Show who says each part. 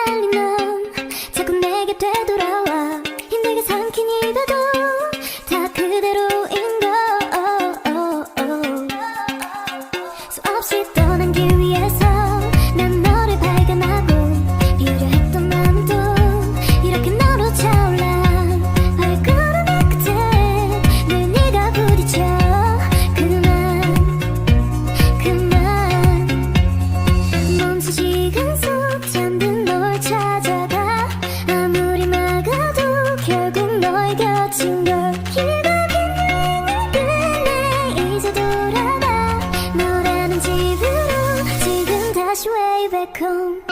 Speaker 1: 달린 넌 자꾸 내게 되돌아와. 힘들게 삼킨 입에도 다 그대로인 걸. 수없이 떠난 길 위에서 난 너를 발견하고 비우려 했던 마음도 이렇게 너로 차올라. 발걸음의 끝에 늘 네가 부딪혀. 그만 멈춘 시간 속 잠든 널 찾아가. 아무리 막아도 결국 너의 곁인 걸. 길고 긴 여행을 끝내 이제 돌아가. 너라는 집으로 지금 다시 way back home.